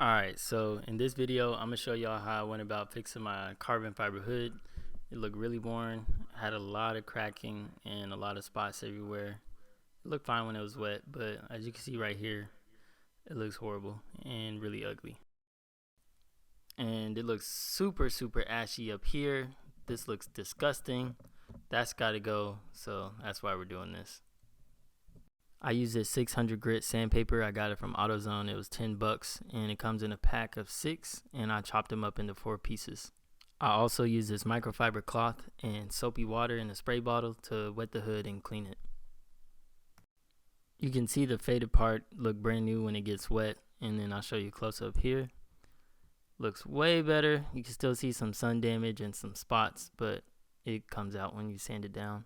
Alright, so in this video, I'm going to show y'all how I went about fixing my carbon fiber hood. It looked really worn, had a lot of cracking and a lot of spots everywhere. It looked fine when it was wet, but as you can see right here, it looks horrible and really ugly. And it looks super ashy up here. This looks disgusting. That's got to go, so that's why we're doing this. I use this 600 grit sandpaper. I got it from AutoZone. It was 10 bucks and it comes in a pack of 6, and I chopped them up into 4 pieces. I also use this microfiber cloth and soapy water in a spray bottle to wet the hood and clean it. You can see the faded part look brand new when it gets wet, and then I'll show you close up here. Looks way better. You can still see some sun damage and some spots, but it comes out when you sand it down.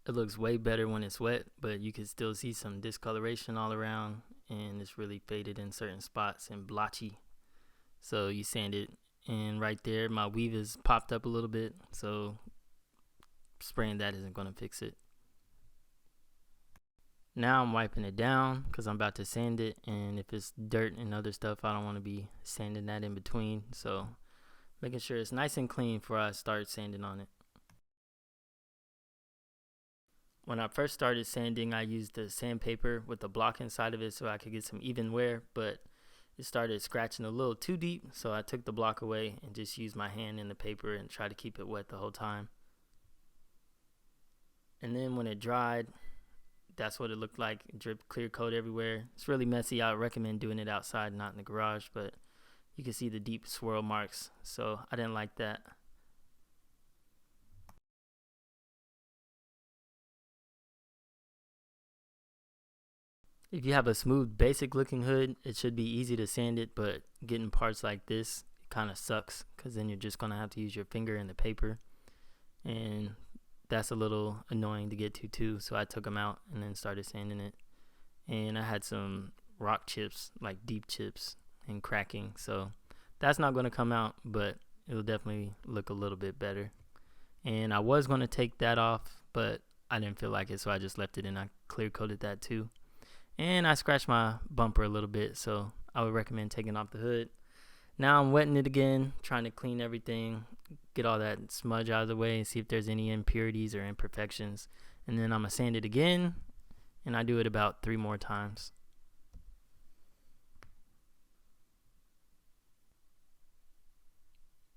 It looks way better when it's wet, but you can still see some discoloration all around, and it's really faded in certain spots and blotchy. So you sand it, and right there my weave is popped up a little bit, so spraying that isn't going to fix it. Now I'm wiping it down because I'm about to sand it, and if it's dirt and other stuff, I don't want to be sanding that in between. So making sure it's nice and clean before I start sanding on it. When I first started sanding, I used the sandpaper with the block inside of it so I could get some even wear, but it started scratching a little too deep, so I took the block away and just used my hand in the paper and tried to keep it wet the whole time. And then when it dried, that's what it looked like. It dripped clear coat everywhere. It's really messy. I would recommend doing it outside, not in the garage, but you can see the deep swirl marks, so I didn't like that. If you have a smooth basic looking hood, it should be easy to sand it, but getting parts like this kind of sucks because then you're just going to have to use your finger in the paper, and that's a little annoying to get to too. So I took them out and then started sanding it, and I had some rock chips, like deep chips, and cracking, so that's not going to come out, but it'll definitely look a little bit better. And I was going to take that off, but I didn't feel like it, so I just left it and I clear coated that too. And I scratched my bumper a little bit, so I would recommend taking off the hood. Now I'm wetting it again, trying to clean everything, get all that smudge out of the way and see if there's any impurities or imperfections. And then I'm going to sand it again, and I do it about 3 more times.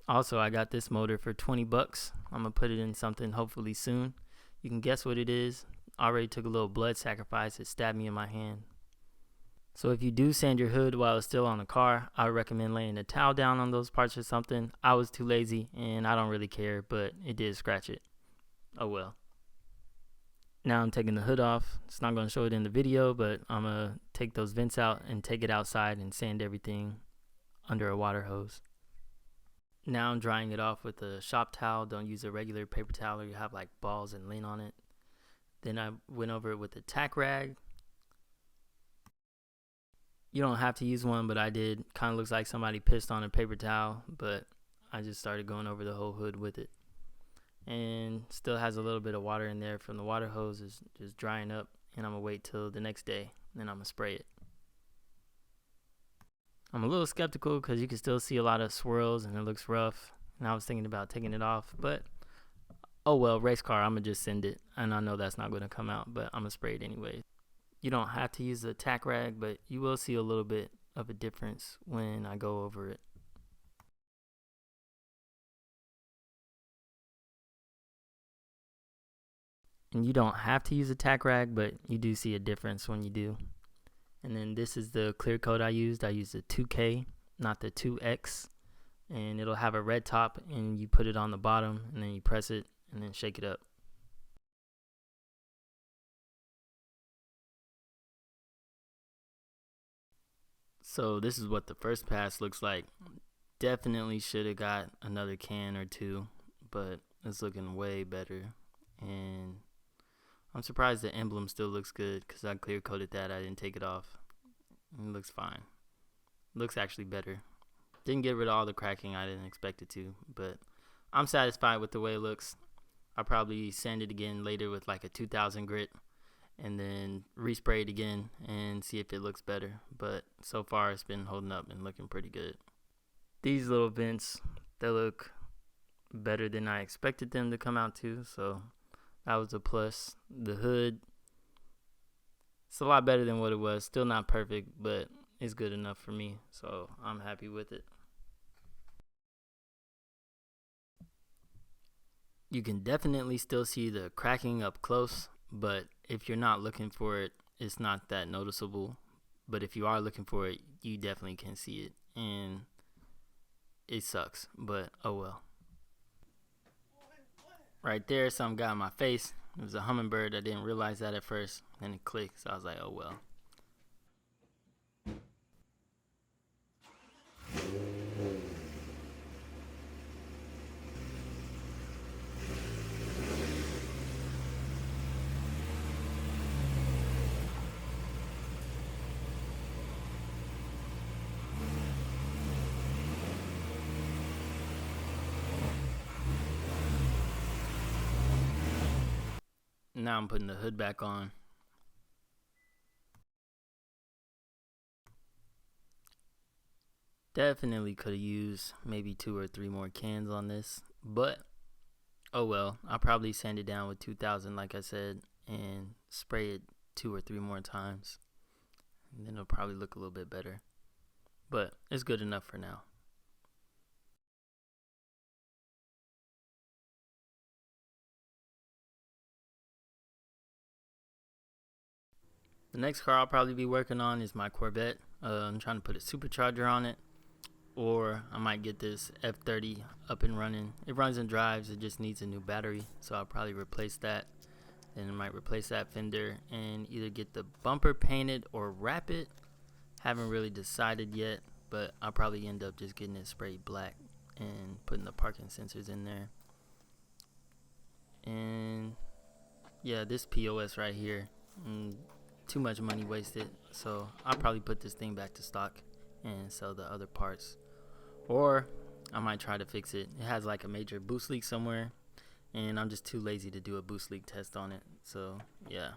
Also, I got this motor for 20 bucks. I'm going to put it in something hopefully soon. You can guess what it is. I already took a little blood sacrifice. It stabbed me in my hand. So if you do sand your hood while it's still on the car, I would recommend laying a towel down on those parts or something. I was too lazy and I don't really care, but it did scratch it. Oh well. Now I'm taking the hood off. It's not going to show it in the video, but I'm going to take those vents out and take it outside and sand everything under a water hose. Now I'm drying it off with a shop towel. Don't use a regular paper towel or you have like balls and lint on it. Then I went over it with a Tack Rag. You don't have to use one, but I did. Kind of looks like somebody pissed on a paper towel, but I just started going over the whole hood with it. And still has a little bit of water in there from the water hose. Is just drying up, and I'm going to wait till the next day, and then I'm going to spray it. I'm a little skeptical because you can still see a lot of swirls and it looks rough, and I was thinking about taking it off, but oh well, race car, I'm going to just send it, and I know that's not going to come out, but I'm going to spray it anyway. You don't have to use the Tack Rag, but you will see a little bit of a difference when I go over it. And you don't have to use a Tack Rag, but you do see a difference when you do. And then this is the clear coat I used. I used the 2K, not the 2X, and it'll have a red top, and you put it on the bottom, and then you press it, and then shake it up. So this is what the first pass looks like. Definitely should have got another can or 2, but it's looking way better. And I'm surprised the emblem still looks good because I clear coated that. I didn't take it off. It looks fine. It looks actually better. Didn't get rid of all the cracking. I didn't expect it to, but I'm satisfied with the way it looks. I'll probably sand it again later with like a 2000 grit and then respray it again and see if it looks better. But so far it's been holding up and looking pretty good. These little vents, they look better than I expected them to come out to, so that was a plus. The hood, it's a lot better than what it was. Still not perfect, but it's good enough for me, so I'm happy with it. You can definitely still see the cracking up close, but if you're not looking for it, it's not that noticeable. But if you are looking for it, you definitely can see it, and it sucks, but oh well. Right there, something got in my face. It was a hummingbird. I didn't realize that at first, then it clicked, so I was like, oh well. Now I'm putting the hood back on. Definitely could have used maybe 2 or 3 more cans on this, but oh well. I'll probably sand it down with 2000 like I said and spray it 2 or 3 more times, and then it'll probably look a little bit better, but it's good enough for now. The next car I'll probably be working on is my Corvette. I'm trying to put a supercharger on it, or I might get this F30 up and running. It runs and drives, it just needs a new battery, so I'll probably replace that. Then I might replace that fender and either get the bumper painted or wrap it. Haven't really decided yet, but I'll probably end up just getting it sprayed black and putting the parking sensors in there. And yeah, this POS right here, too much money wasted, so I'll probably put this thing back to stock and sell the other parts, or I might try to fix it. It has like a major boost leak somewhere, and I'm just too lazy to do a boost leak test on it, so yeah.